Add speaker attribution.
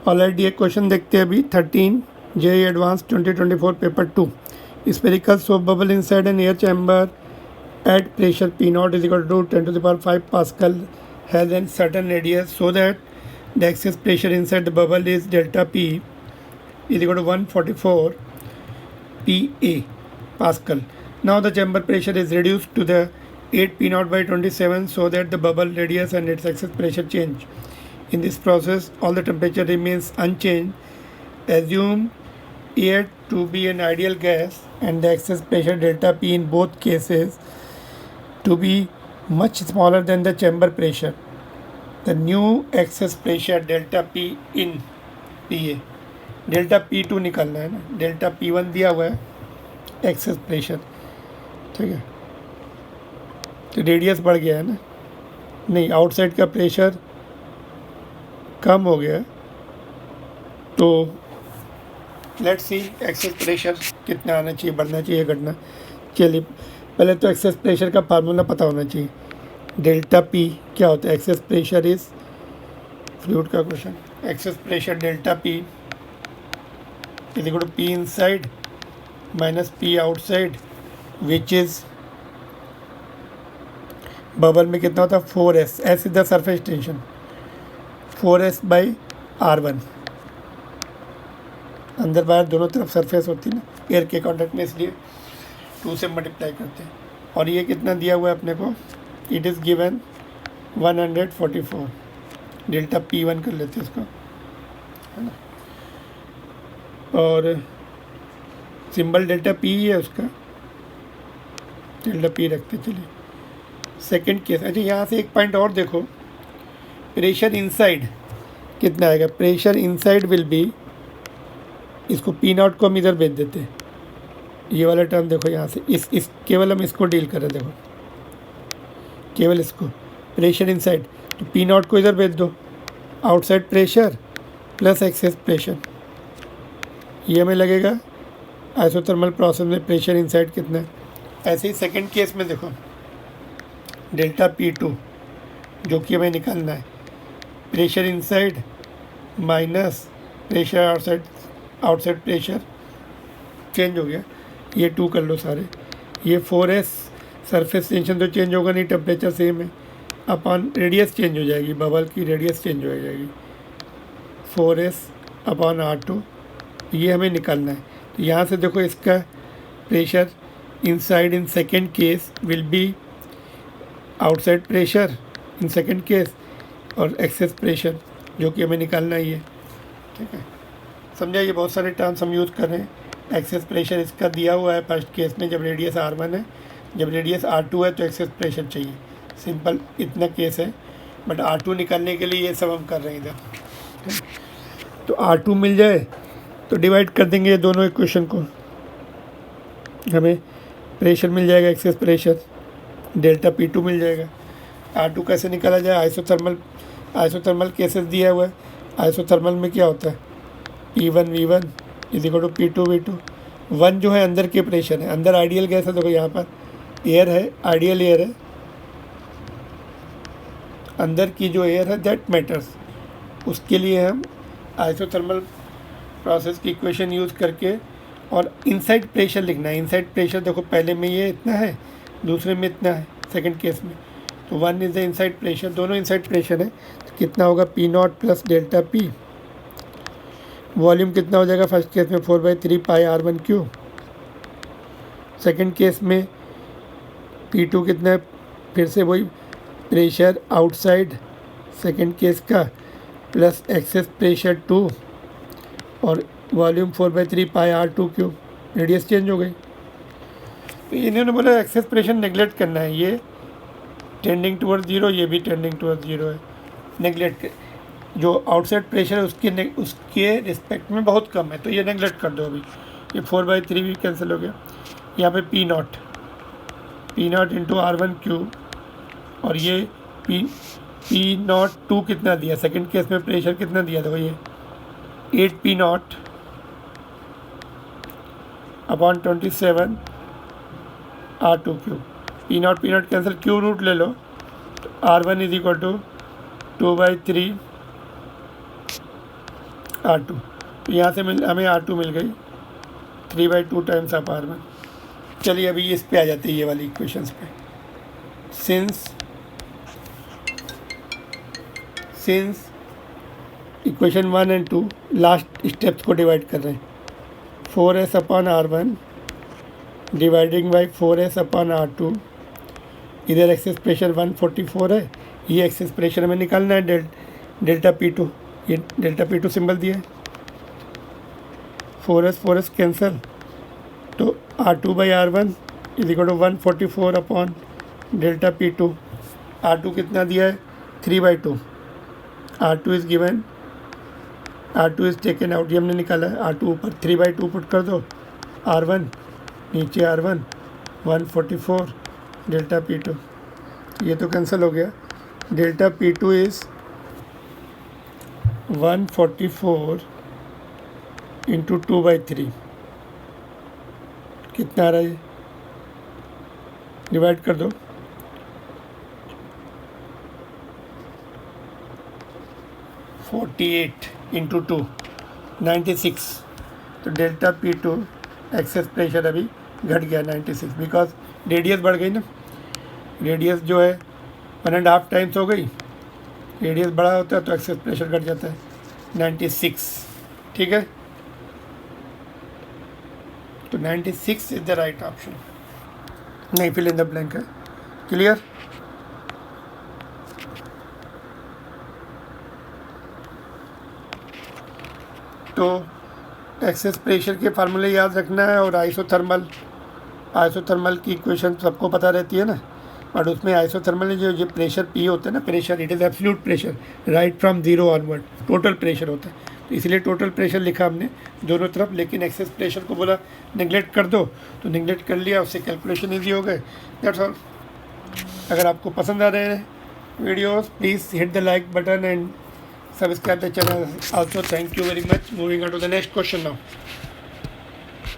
Speaker 1: Already एक question देखते हैं अभी 13 JEE advance 2024 paper 2 spherical soap bubble inside an air chamber at pressure P naught is equal to 10 to the power 5 Pascal has a certain radius so that the excess pressure inside the bubble is delta P is equal to 144 PA Pascal. Now the chamber pressure is reduced to the 8 P naught by 27 so that the bubble radius and its excess pressure change. In this process, all the temperature remains unchanged. Assume air to be an ideal gas and the excess pressure delta P in both cases to be much smaller than the chamber pressure. The new excess pressure delta P in PA. Delta P2 निकालना है ना, delta P1 दिया हुआ है excess pressure, ठीक है। तो radius बढ़ गया है ना, नहीं आउटसाइड का प्रेशर कम हो गया, तो लेट्स सी एक्सेस प्रेशर कितना आना चाहिए, बढ़ना चाहिए, घटना। चलिए पहले तो एक्सेस प्रेशर का फार्मूला पता होना चाहिए। डेल्टा P क्या होता है? एक्सेस प्रेशर इज फ्लूइड का question. Excess pressure delta P is equal to P inside minus P outside which is bubble में कितना होता है 4S, S is the surface tension, 4S by R1। अंदर बाहर दोनों तरफ सरफेस होती है ना एयर के कॉन्टेक्ट में, इसलिए 2 से मल्टीप्लाई करते हैं। और ये कितना दिया हुआ है अपने को? It is given 144। Delta P1 कर लेते हैं इसको, है ना, और सिंबल डेल्टा P ही है उसका, डेल्टा P रखते चलिए। सेकंड केस, अच्छा यहाँ से एक पॉइंट और देखो, प्रेशर इनसाइड कितना आएगा? प्रेशर इनसाइड विल बी, इसको P नॉट को हम इधर भेज देते हैं, ये वाला टर्म देखो यहाँ से, इस केवल हम इसको डील कर रहे देखो, केवल इसको प्रेशर इनसाइड, तो P नॉट को इधर भेज दो, outside pressure plus excess pressure, ये हमें लगेगा आइसोथर्मल प्रोसेस में प्रेशर इनसाइड कितना है। ऐसे ही सेकंड केस में देखो, डेल्टा P2 जो कि हमें निकालना है, pressure inside minus pressure outside, outside pressure change हो गया, ये 2 कर लो सारे, ये 4S सरफेस टेंशन तो चेंज होगा नहीं, टेम्परेचर सेम है, अपॉन रेडियस चेंज हो जाएगी, बबल की रेडियस चेंज हो जाएगी, 4S अपॉन R2, ये हमें निकालना है। तो यहाँ से देखो इसका pressure inside in second case will be outside pressure in second case और एक्सेस प्रेशर जो कि हमें निकालना ही है, ठीक है। समझा, ये बहुत सारे टर्म्स हम यूज़ कर रहे हैं। एक्सेस प्रेशर इसका दिया हुआ है फर्स्ट केस में, जब रेडियस R1 है, जब रेडियस R2 है तो एक्सेस प्रेशर चाहिए, सिंपल इतना केस है। बट R2 निकालने के लिए ये सब हम कर रहे हैं इधर, तो R2 मिल जाए तो डिवाइड कर देंगे ये दोनों इक्वेशन को, हमें प्रेशर मिल जाएगा, एक्सेस प्रेशर, डेल्टा P2 मिल जाएगा। R2 कैसे निकाला जाए? आइसोथर्मल केसेस दिया हुआ है, आइसोथर्मल में क्या होता है? P1 V1 is equal to P2 V2। 1 जो है अंदर के प्रेशर है, अंदर आइडियल गैस है, देखो यहाँ पर एयर है, आइडियल एयर है, अंदर की जो एयर है दैट मैटर्स, उसके लिए हम आइसोथर्मल प्रोसेस की इक्वेशन यूज़ करके और इनसाइड प्रेशर लिखना है। इनसाइड प्रेशर देखो पहले में ये इतना है, दूसरे में इतना है, सेकंड केस में, तो 1 इज़ द इनसाइड प्रेशर, दोनों इनसाइड प्रेशर है, तो कितना होगा? P not plus delta P। Volume कितना हो जाएगा? फर्स्ट केस में 4/3 पाई R1 क्यू, सेकंड केस में P2 कितना है? फिर से वही प्रेशर आउटसाइड सेकंड केस का प्लस एक्सेस प्रेशर 2 और वॉल्यूम 4/3 पाई R2 क्यूब, रेडियस चेंज हो गई। तो इन्होंने बोला एक्सेस प्रेशर नेगलेक्ट करना है, ये टेंडिंग टुवर्ड 0, ये भी टेंडिंग टुवर्ड 0 है, नेगलेक्ट, जो आउटसाइड प्रेशर है उसके रिस्पेक्ट में बहुत कम है, तो ये नेगलेक्ट कर दो। अभी ये 4/3 भी कैंसिल हो गया, यहाँ पे P not into R1 cube, और ये P नॉट 2 कितना दिया, सेकंड केस में प्रेशर कितना दिया, देखो ये 8 P naught upon 27 R2 cube, P naught cancel, cube root ले लो, तो R1 is equal to 2/3 R2, तो यहाँ से हमें R2 मिल गई 3/2 टाइम्स ऑफ R1। चलिए अभी इस पे आ जाते हैं, ये वाली इक्वेशंस पे। Since equation 1 and 2 last steps को डिवाइड कर रहे हैं, 4s upon R1 dividing by 4s upon R2। इधर एक्सेस प्रेशर 144 है, ये एक्सेस प्रेशर हमें निकालना है डेल्टा P2, ये डेल्टा P2 सिंबल दिया है। 4s कैंसल, तो R2 by R1 is equal to 144 upon delta P2। R2 कितना दिया है 3/2, R2 is given, R2 is taken out, ये हमने निकाला है। R2 ऊपर 3/2 पुट कर दो, R1 नीचे R1 144 डेल्टा P2, ये तो कैंसिल हो गया। डेल्टा P2 इज़ 144 इंटू 2/3, कितना आ रहा है, डिवाइड कर दो, 48 इंटू 2 96। तो डेल्टा P2 एक्सेस प्रेशर अभी घट गया 96, बिकॉज रेडियस बढ़ गई ना, रेडियस जो है 1.5 टाइम्स हो गई, रेडियस बड़ा होता है तो एक्सेस प्रेशर घट जाता है 96। ठीक है, तो 96 इज द राइट ऑप्शन, नहीं फिल इन द ब्लैंक है। क्लियर? तो एक्सेस प्रेशर के फार्मूले याद रखना है, और आइसोथर्मल की इक्वेशन सबको पता रहती है ना, बट उसमें आइसोथर्मल में जो प्रेशर पी होता है ना, pressure it is absolute pressure right from zero onward, total pressure होता है, तो इसलिए टोटल प्रेशर लिखा हमने दोनों तरफ। लेकिन एक्सेस प्रेशर को बोला नेगलेक्ट कर दो, तो नेगलेक्ट कर लिया, उससे कैलकुलेशन ईजी हो गए, दैट्स ऑल। अगर आपको पसंद आ रहे हैं videos, please hit the like button and subscribe the channel also. Thank you very much. Moving on to the next question now.